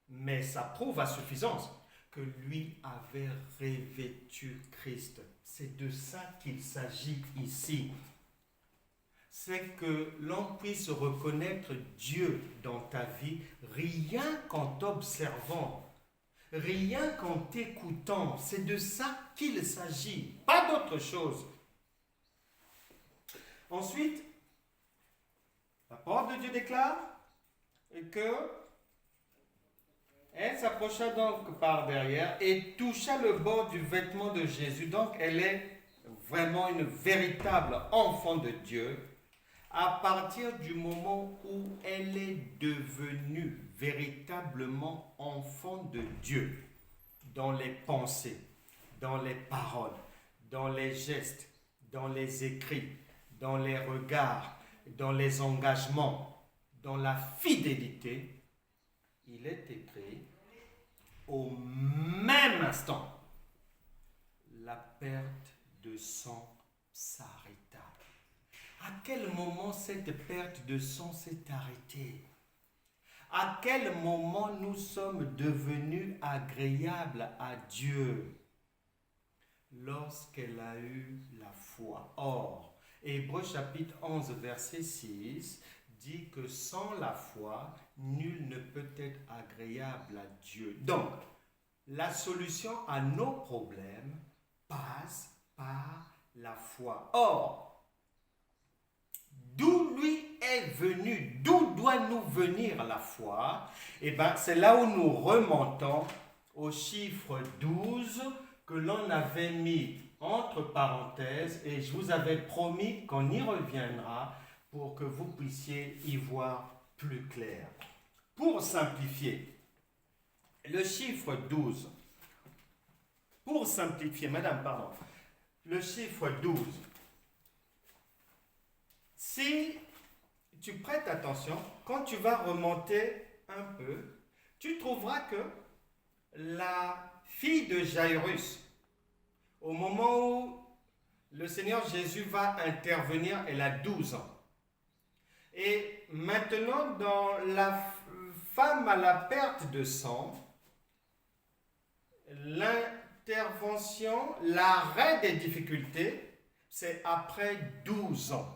Mais ça prouve à suffisance que lui avait revêtu Christ. C'est de ça qu'il s'agit ici. C'est que l'on puisse reconnaître Dieu dans ta vie rien qu'en t'observant. Rien qu'en t'écoutant, c'est de ça qu'il s'agit, pas d'autre chose. Ensuite, la parole de Dieu déclare que elle s'approcha donc par derrière et toucha le bord du vêtement de Jésus. Donc elle est vraiment une véritable enfant de Dieu à partir du moment où elle est devenue véritablement enfant de Dieu, dans les pensées, dans les paroles, dans les gestes, dans les écrits, dans les regards, dans les engagements, dans la fidélité. Il est écrit, au même instant, la perte de sang s'arrêta. À quel moment cette perte de sang s'est arrêtée? À quel moment nous sommes devenus agréables à Dieu? Lorsqu'elle a eu la foi. Or, Hébreux chapitre 11, verset 6 dit que sans la foi, nul ne peut être agréable à Dieu. Donc, la solution à nos problèmes passe par la foi. Or, d'où lui est venu, d'où doit nous venir la foi? Eh bien, c'est là où nous remontons au chiffre 12 que l'on avait mis entre parenthèses et je vous avais promis qu'on y reviendra pour que vous puissiez y voir plus clair. Pour simplifier, le chiffre 12, pour simplifier, madame, pardon, le chiffre 12, si tu prêtes attention, quand tu vas remonter un peu, tu trouveras que la fille de Jairus, au moment où le Seigneur Jésus va intervenir, elle a 12 ans. Et maintenant, dans la femme à la perte de sang, l'intervention, l'arrêt des difficultés, c'est après 12 ans.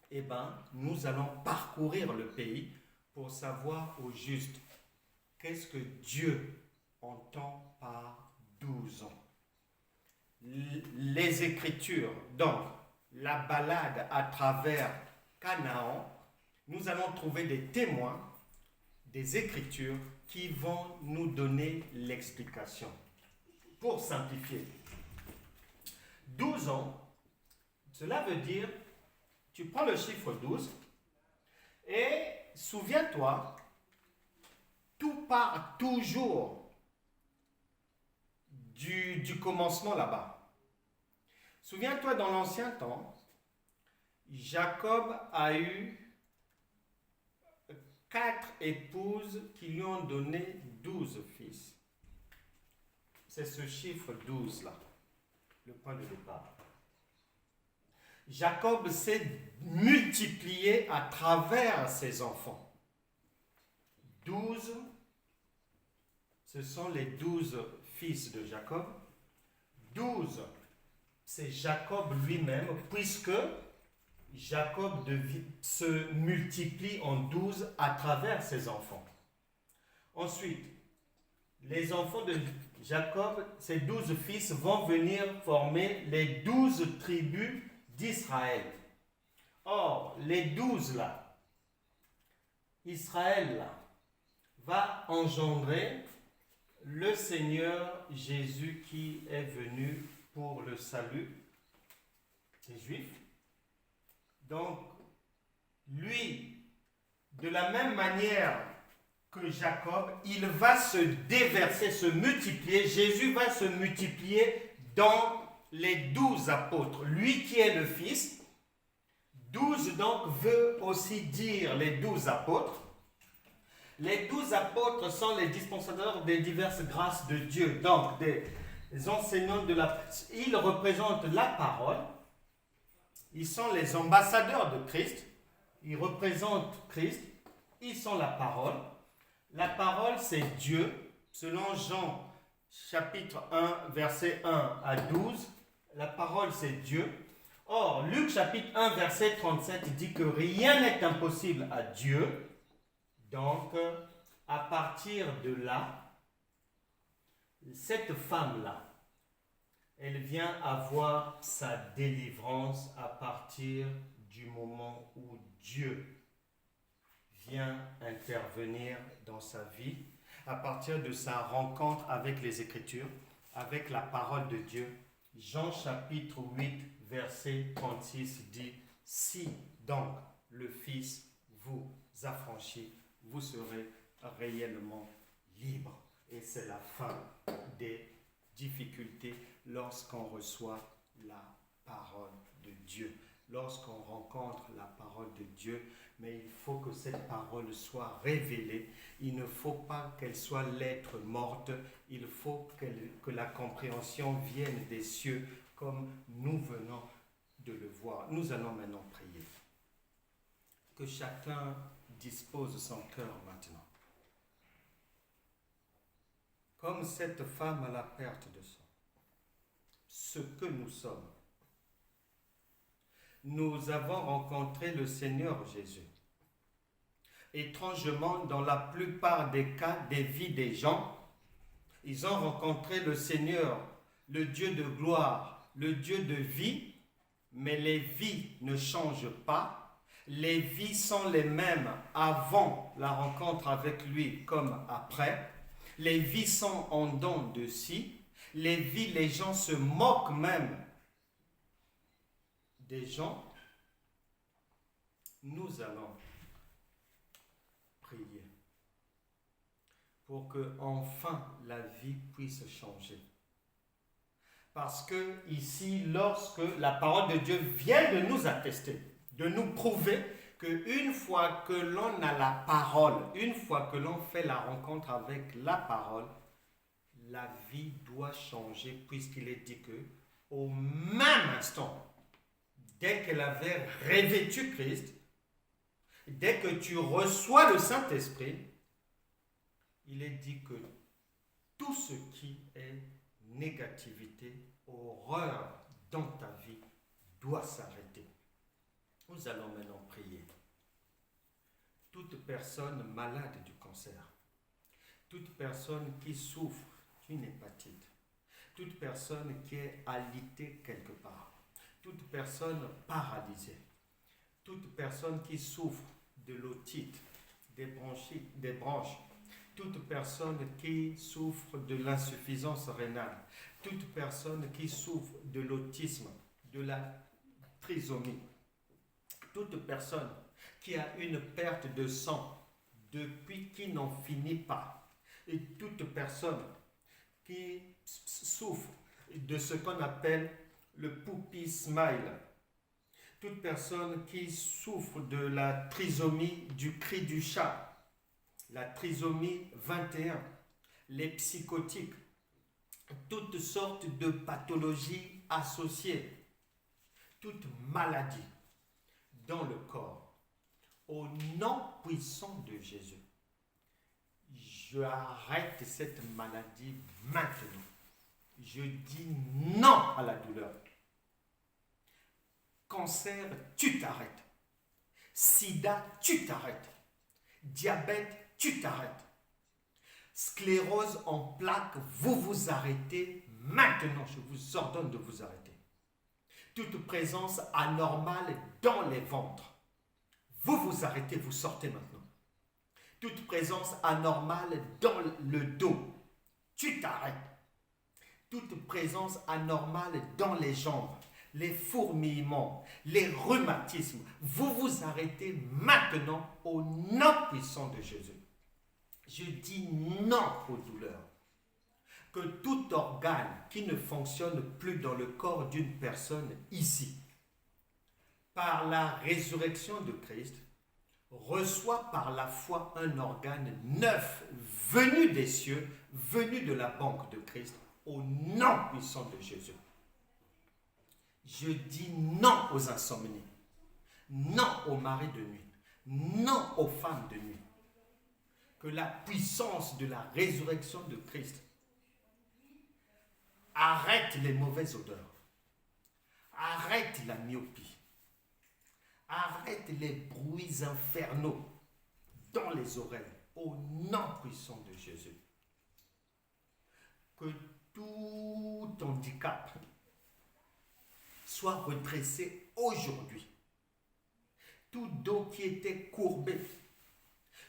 Eh bien, nous allons parcourir le pays pour savoir au juste qu'est-ce que Dieu entend par 12 ans. Les Écritures, donc la balade à travers Canaan, nous allons trouver des témoins des Écritures qui vont nous donner l'explication. Pour simplifier, 12 ans, cela veut dire, tu prends le chiffre 12 et souviens-toi, tout part toujours du commencement là-bas. Souviens-toi, dans l'ancien temps, Jacob a eu 4 épouses qui lui ont donné 12 fils. c'est ce chiffre 12 là, le point de départ. Jacob s'est multiplié à travers ses enfants. 12, ce sont les 12 fils de Jacob. 12, c'est Jacob lui-même, puisque Jacob se multiplie en 12 à travers ses enfants. Ensuite, les enfants de Jacob, ces 12 fils, vont venir former les 12 tribus d'Israël. Or, les 12 là, Israël là, va engendrer le Seigneur Jésus qui est venu pour le salut des Juifs. Donc, lui, de la même manière que Jacob, il va se déverser, se multiplier. Jésus va se multiplier dans les 12 apôtres. Lui qui est le Fils. 12 donc veut aussi dire les 12 apôtres. Les 12 apôtres sont les dispensateurs des diverses grâces de Dieu. Donc, des enseignants de la... Ils représentent la parole. Ils sont les ambassadeurs de Christ. Ils représentent Christ. Ils sont la parole. La parole, c'est Dieu. Selon Jean, chapitre 1, verset 1 à 12, la parole, c'est Dieu. Or, Luc, chapitre 1, verset 37, dit que rien n'est impossible à Dieu. Donc, à partir de là, cette femme-là, elle vient avoir sa délivrance à partir du moment où Dieu vient intervenir dans sa vie, à partir de sa rencontre avec les Écritures, avec la parole de Dieu. Jean chapitre 8, verset 36 dit « Si donc le Fils vous affranchit, vous serez réellement libre. » Et c'est la fin des difficultés lorsqu'on reçoit la parole de Dieu. Lorsqu'on rencontre la parole de Dieu, mais il faut que cette parole soit révélée. Il ne faut pas qu'elle soit lettre morte. Il faut que la compréhension vienne des cieux comme nous venons de le voir. Nous allons maintenant prier. Que chacun dispose son cœur maintenant. Comme cette femme à la perte de sang, ce que nous sommes, nous avons rencontré le Seigneur Jésus. Étrangement, dans la plupart des cas des vies des gens, ils ont rencontré le Seigneur, le Dieu de gloire, le Dieu de vie, mais les vies ne changent pas. Les vies sont les mêmes avant la rencontre avec lui comme après. Les vies sont en dents de scie. Les vies, les gens se moquent même des gens. Nous allons prier pour que enfin la vie puisse changer. Parce que ici, lorsque la parole de Dieu vient de nous attester, de nous prouver qu'une fois que l'on a la parole, une fois que l'on fait la rencontre avec la parole, la vie doit changer, puisqu'il est dit que au même instant, dès qu'elle avait revêtu Christ, dès que tu reçois le Saint-Esprit, il est dit que tout ce qui est négativité, horreur dans ta vie doit s'arrêter. Nous allons maintenant prier. Toute personne malade du cancer, toute personne qui souffre d'une hépatite, toute personne qui est alitée quelque part, toute personne paralysée, toute personne qui souffre de l'otite, des bronchites, des branches, toute personne qui souffre de l'insuffisance rénale, toute personne qui souffre de l'autisme, de la trisomie, toute personne qui a une perte de sang depuis qui n'en finit pas, et toute personne qui souffre de ce qu'on appelle le puppy smile, toute personne qui souffre de la trisomie du cri du chat, la trisomie 21, les psychotiques, toutes sortes de pathologies associées, toute maladie dans le corps. Au nom puissant de Jésus, je arrête cette maladie maintenant. Je dis non à la douleur. Cancer, tu t'arrêtes. Sida, tu t'arrêtes. Diabète, tu t'arrêtes. Sclérose en plaques, vous vous arrêtez maintenant. Je vous ordonne de vous arrêter. Toute présence anormale dans les ventres, vous vous arrêtez, vous sortez maintenant. Toute présence anormale dans le dos, tu t'arrêtes. Toute présence anormale dans les jambes, les fourmillements, les rhumatismes, vous vous arrêtez maintenant au nom puissant de Jésus. Je dis non aux douleurs. Que tout organe qui ne fonctionne plus dans le corps d'une personne ici, par la résurrection de Christ, reçoit par la foi un organe neuf, venu des cieux, venu de la banque de Christ, au nom puissant de Jésus. Je dis non aux insomnies, non aux maris de nuit, non aux femmes de nuit. Que la puissance de la résurrection de Christ arrête les mauvaises odeurs, arrête la myopie, arrête les bruits infernaux dans les oreilles, au nom puissant de Jésus. Que tout handicap soit redressé aujourd'hui. Tout dos qui était courbé,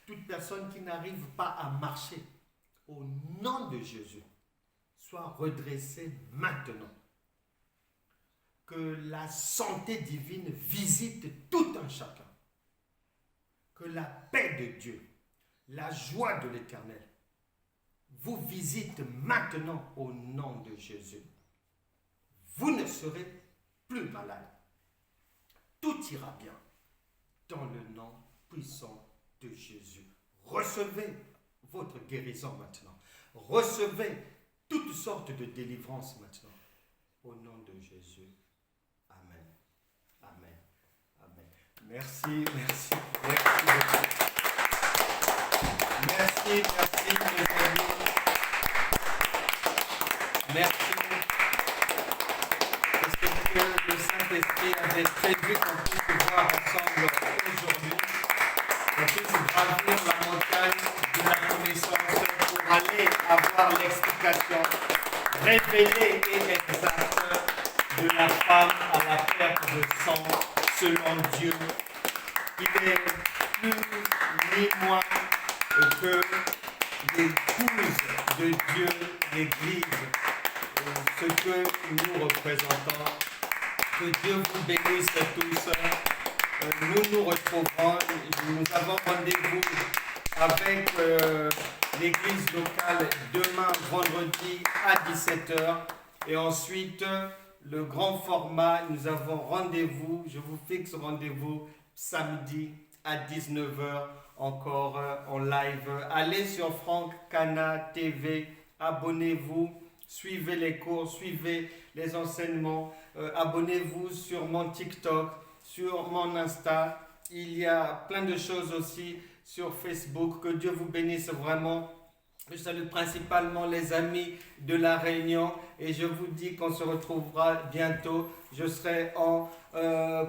toute personne qui n'arrive pas à marcher, au nom de Jésus, soit redressé maintenant. Que la santé divine visite tout un chacun. Que la paix de Dieu, la joie de l'Éternel, vous visite maintenant au nom de Jésus. Vous ne serez plus malade. Tout ira bien dans le nom puissant de Jésus. Recevez votre guérison maintenant. Recevez toutes sortes de délivrances maintenant. Au nom de Jésus. Amen. Amen. Amen. Merci, merci, merci beaucoup. Merci, merci mes amis. Merci. Parce que le Saint-Esprit avait prévu qu'on puisse se voir ensemble aujourd'hui. On puisse gravir la montagne de la connaissance pour aller avoir l'explication révélée et exacte de la femme à la perte de sang selon Dieu. Il est plus ni moins que l'épouse de Dieu, l'Église, ce que nous représentons. Que Dieu vous bénisse tous. Nous nous retrouverons, nous avons rendez-vous avec l'église locale demain vendredi à 17h et ensuite le grand format, nous avons rendez-vous, je vous fixe rendez-vous samedi à 19h encore en live. Allez sur Franck Cana TV, abonnez-vous, suivez les cours, suivez les enseignements, abonnez-vous sur mon TikTok, sur mon Insta. Il y a plein de choses aussi sur Facebook. Que Dieu vous bénisse vraiment. Je salue principalement les amis de La Réunion et je vous dis qu'on se retrouvera bientôt. Je serai en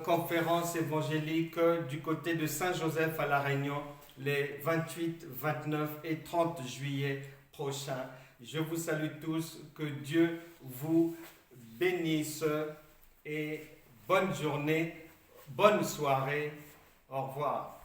conférence évangélique du côté de Saint-Joseph à La Réunion les 28, 29 et 30 juillet prochains. Je vous salue tous. Que Dieu vous bénisse et bonne journée, bonne soirée. Au revoir.